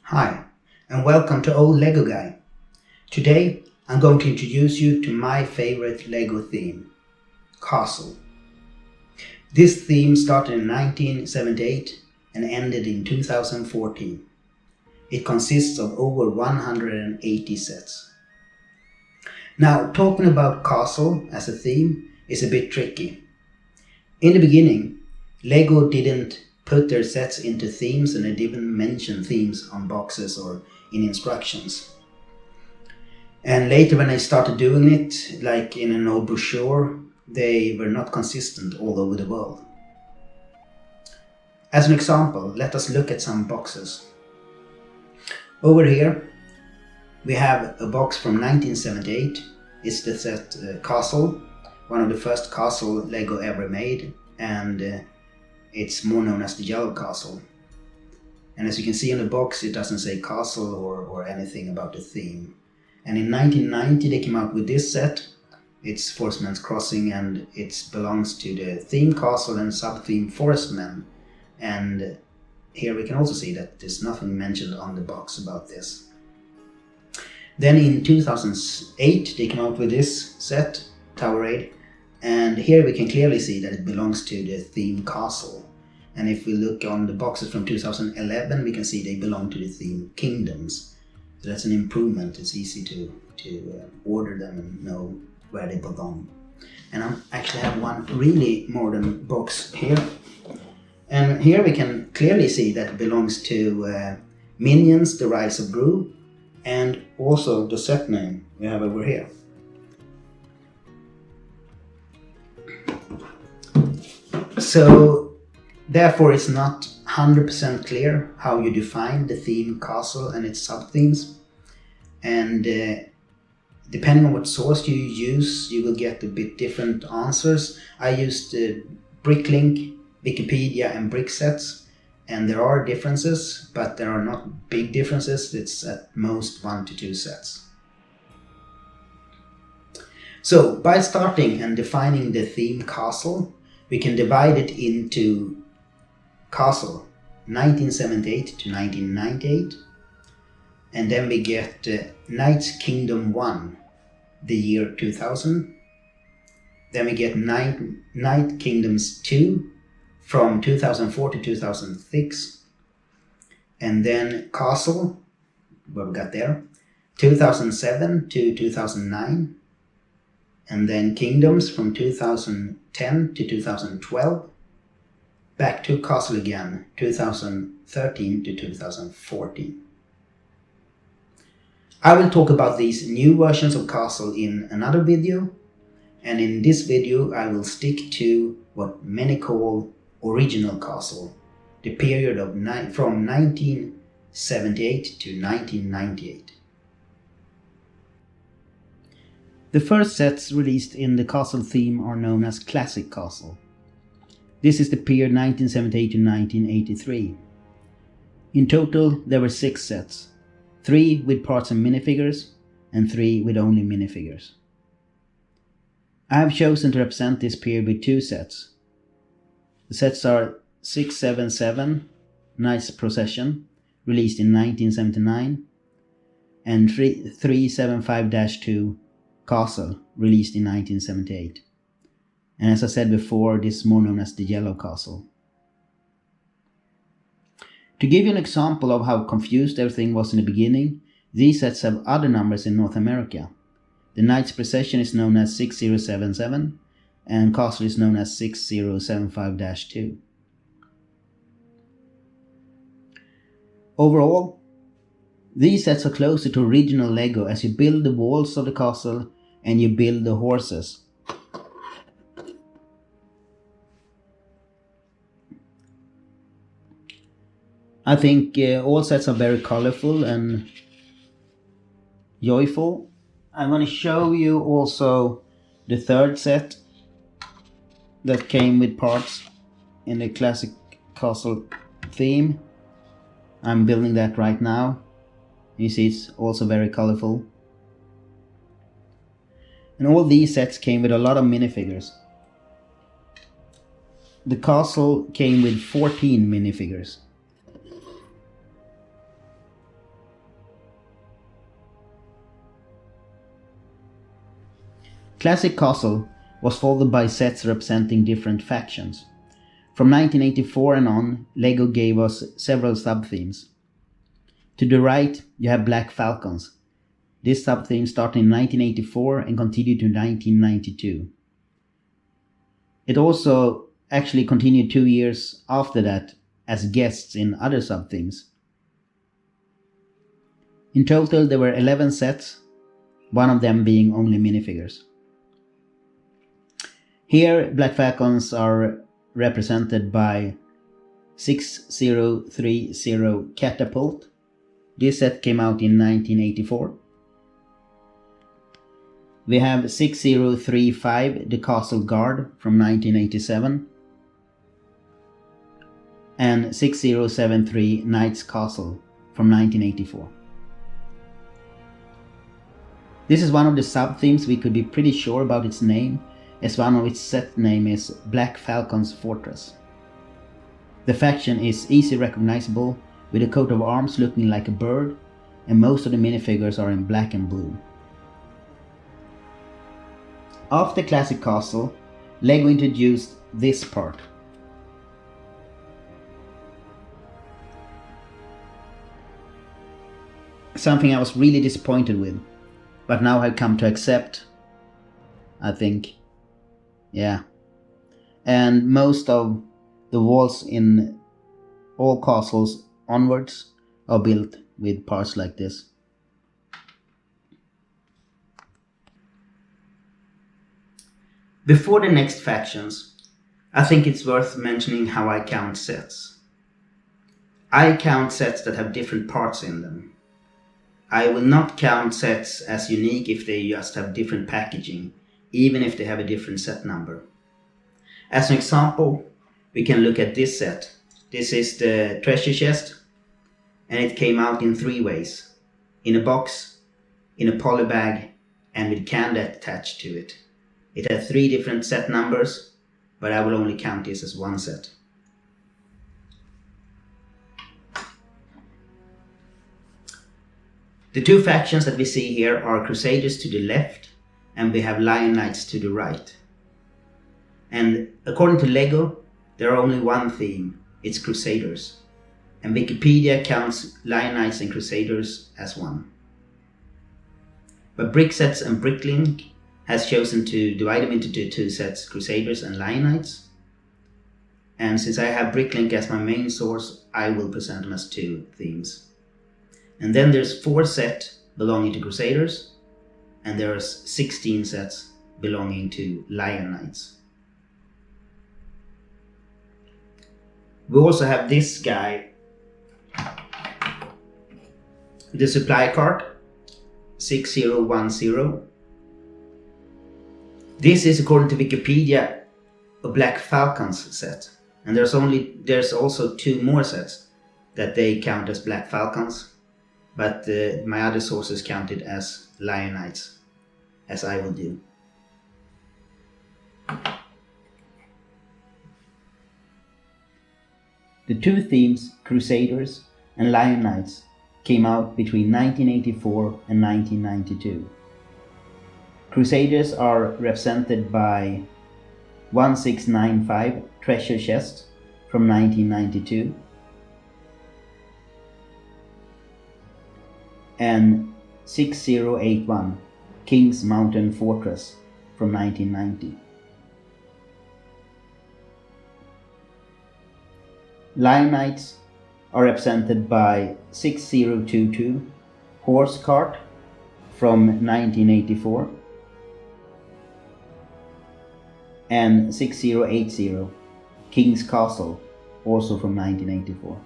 Hi, and welcome to Old Lego Guy. Today I'm going to introduce you to my favorite Lego theme, Castle. This theme started in 1978 and ended in 2014. It consists of over 180 sets. Now, talking about Castle as a theme is a bit tricky. In the beginning, Lego didn't put their sets into themes and they didn't mention themes on boxes or in instructions. And later when they started doing it, like in an old brochure, they were not consistent all over the world. As an example, let us look at some boxes. Over here we have a box from 1978. It's the set Castle, one of the first Castle Lego ever made, and it's more known as the Yellow Castle. And as you can see on the box, it doesn't say Castle or anything about the theme. And in 1990 they came out with this set. It's Forestmen's Crossing, and it belongs to the theme Castle and sub-theme Forestmen. And here we can also see that there's nothing mentioned on the box about this. Then in 2008 they came out with this set, Tower Raid, and here we can clearly see that it belongs to the theme Castle. And if we look on the boxes from 2011, we can see they belong to the theme Kingdoms. So that's an improvement. It's easy to order them and know where they belong. And I actually have one really modern box here. And here we can clearly see that it belongs to Minions, The Rise of Gru, and also the set name we have over here. So therefore it's not 100% clear how you define the theme Castle and its sub-themes. And depending on what source you use, you will get a bit different answers. I used Bricklink, Wikipedia and Bricksets, and there are differences, but there are not big differences. It's at most 1 to 2 sets. So by starting and defining the theme Castle, we can divide it into Castle 1978 to 1998, and then we get Knights Kingdom 1, the year 2000. Then we get Knight Kingdoms 2 from 2004 to 2006, and then Castle, what we got there, 2007 to 2009, and then Kingdoms from 2010 to 2012, back to Castle again, 2013 to 2014. I will talk about these new versions of Castle in another video, and in this video I will stick to what many call original Castle, the period of from 1978 to 1998. The first sets released in the Castle theme are known as Classic Castle. This is the period 1978 to 1983. In total there were 6 sets, 3 with parts and minifigures, and 3 with only minifigures. I have chosen to represent this period with 2 sets. The sets are 677, Knights Procession, released in 1979, and 375-2, Castle, released in 1978. And as I said before, this is more known as the Yellow Castle. To give you an example of how confused everything was in the beginning, these sets have other numbers in North America. The Knights Procession is known as 6077, and Castle is known as 6075-2. Overall, these sets are closer to original Lego as you build the walls of the castle and you build the horses. I think all sets are very colorful and joyful. I'm going to show you also the third set that came with parts in the Classic Castle theme. I'm building that right now. You see it's also very colorful. And all these sets came with a lot of minifigures. The castle came with 14 minifigures. Classic Castle was followed by sets representing different factions. From 1984 and on, LEGO gave us several sub-themes. To the right, you have Black Falcons. This sub-theme started in 1984 and continued to 1992. It also actually continued 2 years after that as guests in other sub-themes. In total, there were 11 sets, one of them being only minifigures. Here, Black Falcons are represented by 6030 Catapult. This set came out in 1984. We have 6035 The Castle Guard from 1987. And 6073 Knight's Castle from 1984. This is one of the sub-themes we could be pretty sure about its name, as one of its set name is Black Falcon's Fortress. The faction is easily recognizable, with a coat of arms looking like a bird, and most of the minifigures are in black and blue. After Classic Castle, LEGO introduced this part. Something I was really disappointed with, but now have come to accept, I think. Yeah. And most of the walls in all castles onwards are built with parts like this. Before the next factions, I think it's worth mentioning how I count sets. I count sets that have different parts in them. I will not count sets as unique if they just have different packaging, even if they have a different set number. As an example, we can look at this set. This is the treasure chest, and it came out in 3 ways. In a box, in a polybag, and with candy attached to it. It had 3 different set numbers, but I will only count this as one set. The 2 factions that we see here are Crusaders to the left, and we have Lion Knights to the right. And according to LEGO, there are only one theme, it's Crusaders. And Wikipedia counts Lion Knights and Crusaders as one. But Bricksets and Bricklink has chosen to divide them into 2 sets, Crusaders and Lion Knights. And since I have Bricklink as my main source, I will present them as 2 themes. And then there's 4 sets belonging to Crusaders, and there's 16 sets belonging to Lion Knights. We also have this guy, the supply cart, 6010. This is, according to Wikipedia, a Black Falcons set. And there's also 2 more sets that they count as Black Falcons. But my other sources count it as Lion Knights, as I will do. The 2 themes, Crusaders and Lion Knights, came out between 1984 and 1992. Crusaders are represented by 1695 Treasure Chest from 1992 and 6081 King's Mountain Fortress from 1990. Lion Knights are represented by 6022 Horse Cart from 1984 and 6080 King's Castle, also from 1984.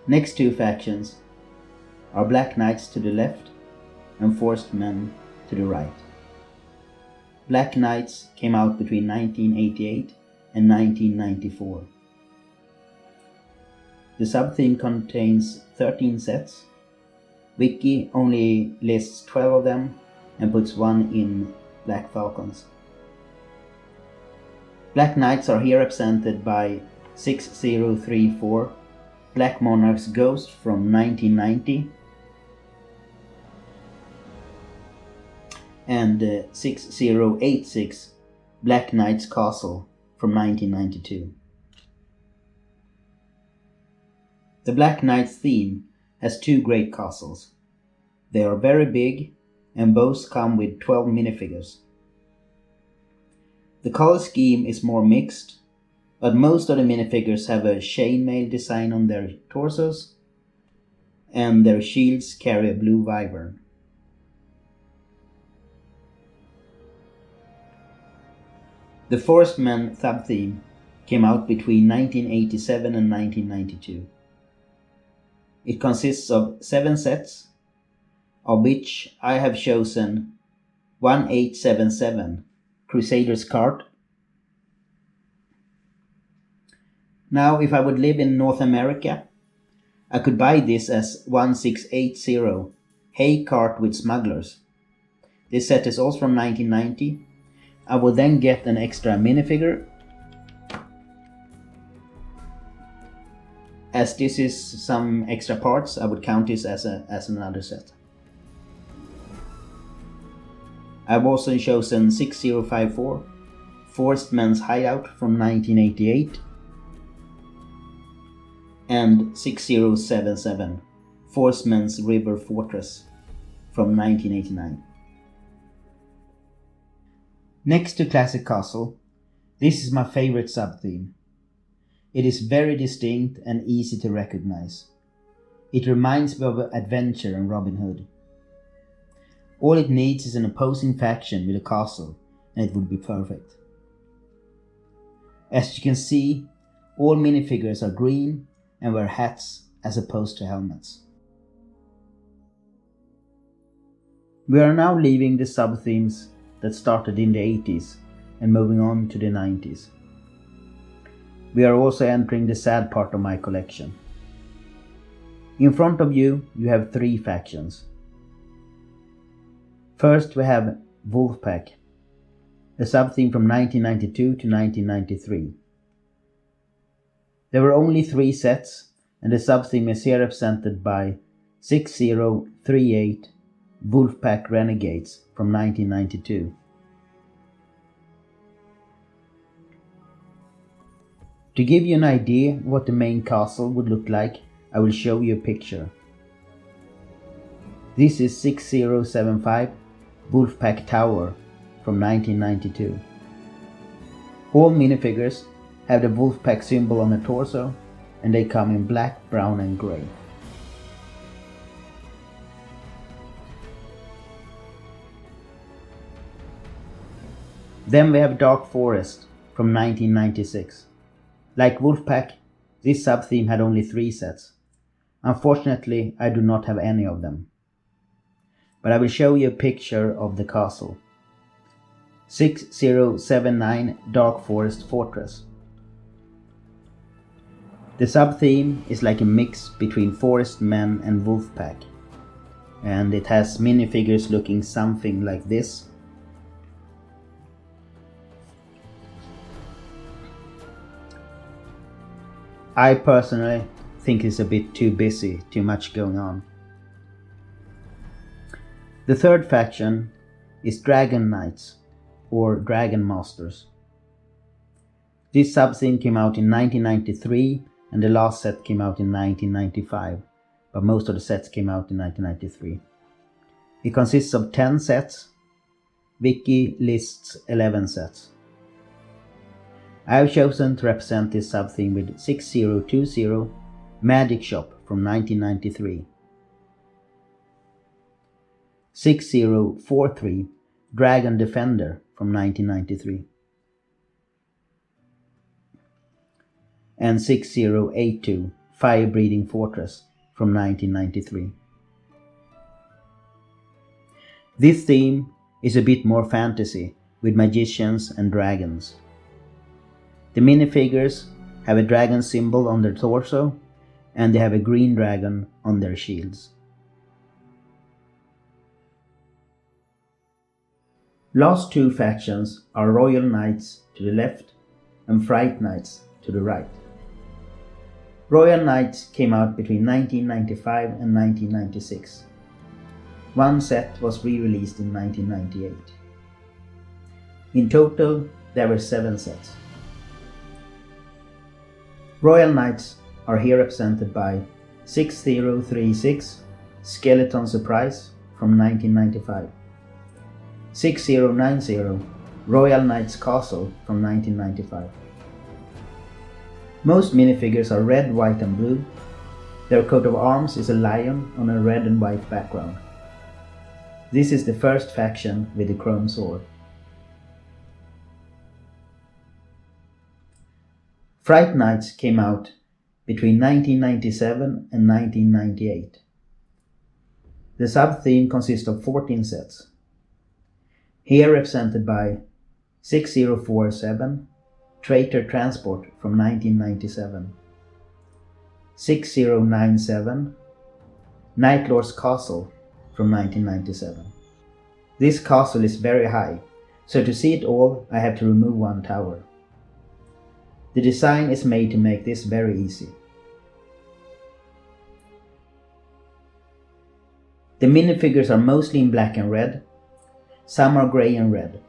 Next 2 factions are Black Knights to the left and Forestmen to the right. Black Knights came out between 1988 and 1994. The sub-theme contains 13 sets. Wiki only lists 12 of them and puts 1 in Black Falcons. Black Knights are here represented by 6034 Black Monarch's Ghost from 1990 and 6086 Black Knights Castle from 1992. The Black Knights theme has two great castles. They are very big and both come with 12 minifigures. The color scheme is more mixed, but most of the minifigures have a chainmail design on their torsos, and their shields carry a blue wyvern. The Forestmen sub-theme came out between 1987 and 1992. It consists of 7 sets, of which I have chosen 1877 Crusaders card. Now, if I would live in North America, I could buy this as 1680 Hay Cart with Smugglers. This set is also from 1990. I would then get an extra minifigure. As this is some extra parts, I would count this as another set. I've also chosen 6054 Forestmen's Hideout from 1988 and 6077 Forestmen's River Fortress from 1989. Next to Classic Castle, this is my favorite sub-theme. It is very distinct and easy to recognize. It reminds me of Adventure and Robin Hood. All it needs is an opposing faction with a castle, and it would be perfect. As you can see, all minifigures are green and wear hats as opposed to helmets. We are now leaving the sub-themes that started in the 80s and moving on to the 90s. We are also entering the sad part of my collection. In front of you, you have 3 factions. First, we have Wolfpack, a sub-theme from 1992 to 1993. There were only 3 sets, and the sub-theme is here represented by 6038 Wolfpack Renegades from 1992. To give you an idea what the main castle would look like, I will show you a picture. This is 6075 Wolfpack Tower from 1992. All minifigures have the Wolfpack symbol on the torso, and they come in black, brown and grey. Then we have Dark Forest from 1996. Like Wolfpack, this sub-theme had only 3 sets. Unfortunately, I do not have any of them. But I will show you a picture of the castle. 6079 Dark Forest Fortress. The sub-theme is like a mix between Forestmen and Wolfpack, and it has minifigures looking something like this. I personally think it's a bit too busy, too much going on. The third faction is Dragon Knights, or Dragon Masters. This sub-theme came out in 1993 and the last set came out in 1995, but most of the sets came out in 1993. It consists of 10 sets. Wiki lists 11 sets. I have chosen to represent this sub-theme with 6020 Magic Shop from 1993. 6043 Dragon Defender from 1993. And 6082 Fire Breathing Fortress from 1993. This theme is a bit more fantasy with magicians and dragons. The minifigures have a dragon symbol on their torso and they have a green dragon on their shields. Last 2 factions are Royal Knights to the left and Fright Knights to the right. Royal Knights came out between 1995 and 1996. One set was re-released in 1998. In total, there were 7 sets. Royal Knights are here represented by 6036 Skeleton Surprise from 1995, 6090 Royal Knights Castle from 1995. Most minifigures are red, white and blue. Their coat of arms is a lion on a red and white background. This is the first faction with the chrome sword. Fright Knights came out between 1997 and 1998. The sub-theme consists of 14 sets. Here represented by 6047 Traitor Transport from 1997, 6097 Night Lord's Castle from 1997. This castle is very high, so to see it all I have to remove one tower. The design is made to make this very easy. The minifigures are mostly in black and red, some are grey and red.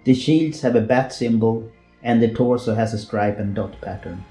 The shields have a bat symbol and the torso has a stripe and dot pattern.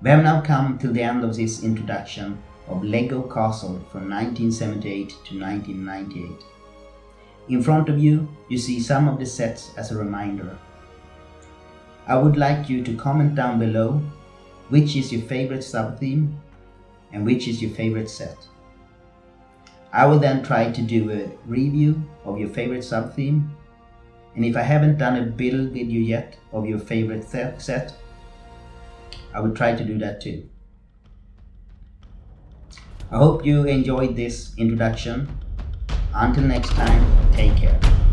We have now come to the end of this introduction of Lego Castle from 1978 to 1998. In front of you, you see some of the sets as a reminder. I would like you to comment down below which is your favorite sub-theme and which is your favorite set. I will then try to do a review of your favorite sub-theme, and if I haven't done a build video yet of your favorite set, I will try to do that too. I hope you enjoyed this introduction. Until next time, take care.